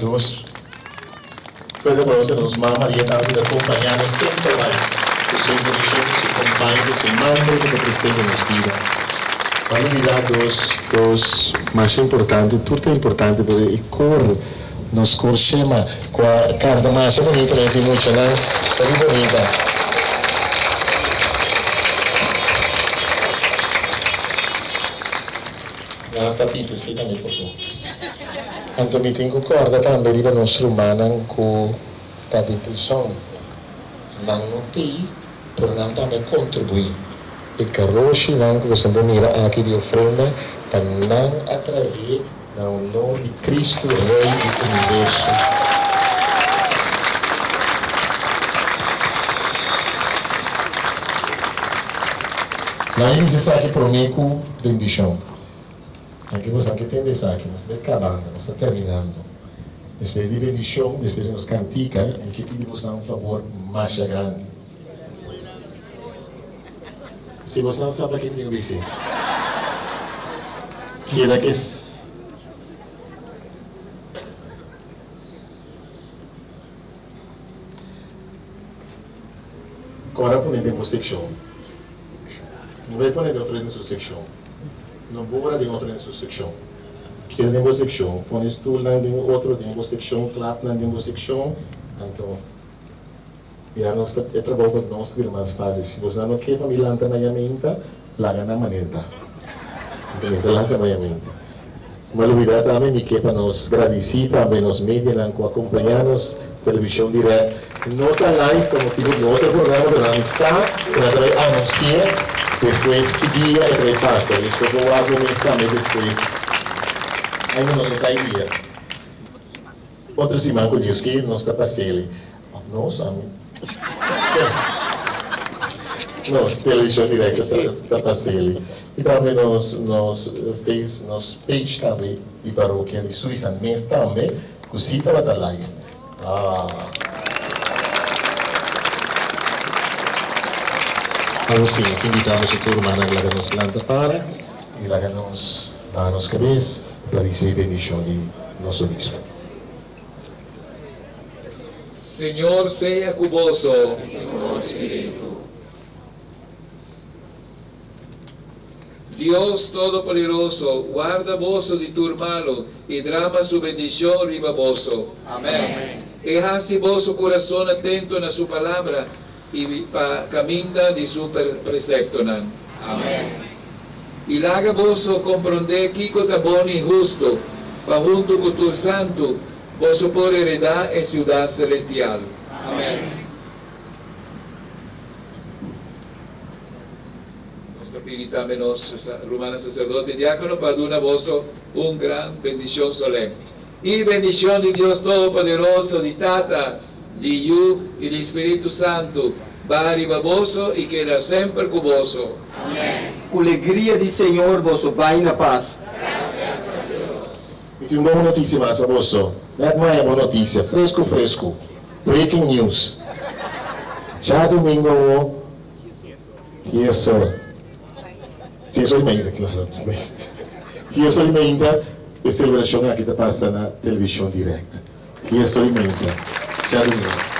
dos. Foi depois nos mamãe e também acompanhando sempre vai. O seu condição, o seu companheiro, o seu membro que presente nos vida. Para olvidar dos mais importantes, tudo é importante para o cor, nos cor chama com a carta mais bonita, mas de muito, não? É muito bonita. Las tapitas aqui também, por favor. Então, me tenho corda também para nós romanos que está de prisão. Não tem, por não também contribuir. E carroche não que você mira aqui de ofrenda, para não atrair o nome de Cristo, Rei do Universo. Lá ele diz aqui para mim com bendição. Aqui você aqui tem desse aqui, nós estamos acabando, nós estamos terminando. Depois de bendição, depois nos cantica, em que pedimos um favor mais grande. Se você não sabe quem tem que dizer, que é daqueles. Agora põe dentro da secção. Não vai pôr dentro da sua secção. Não vou dentro da sua secção. Que é dentro da secção. Põe tu lá dentro outro dentro da secção, clap lá dentro da secção. Então, já nós trabalhamos com nós mais fácil. Se você não quer me lançar na minha mente, larga na maneta. Lança na minha mente. Mas olvidar também me quer para nos agradecer, também nos mídias, que acompanhamos televisão direta. Nota live, como tive no outro programa, para anunciar, para anunciar. Depois que dia é que passa, isso eu vou argumentar também depois. Ainda não saía. Outra semana que Deus que nós está passando. Nossa, nós televisão direta está passando. E também nós fez nos page também de paróquia de Suíça, mas também que se estava lá. Então, sim, aqui invitamos a turma a que nos lanta para e lá nos dá nos cabeça para receber a bendição de nosso bispo. Senhor, seja convosco. Dios Todopoderoso, guarda vosso de turmalo e drama su bendición riba vosso. Amén. Dejase vosso corazón atento na su palabra y caminda de su precepto. Amén. Y laga vosso comprender Kiko taboni justo, pa junto con tu santo, vosso por heredar en ciudad celestial. Amén. Invitamos los romanos sacerdotes y diáconos para dar a vos una gran bendición solemne. Y bendición de Dios Todopoderoso, de Tata, de Hijo y de Espíritu Santo, va arriba vos y queda siempre con vos. Amén. Com alegria de Senhor, vosso vai na paz. Graças a Deus. E tem uma boa notícia mais para você. Não é boa notícia, fresco. Breaking news. Já domingo, Tiesolmente, claro. Tiesolmente, a celebração aqui está passando na televisão direta. Tiesolmente, já domingo.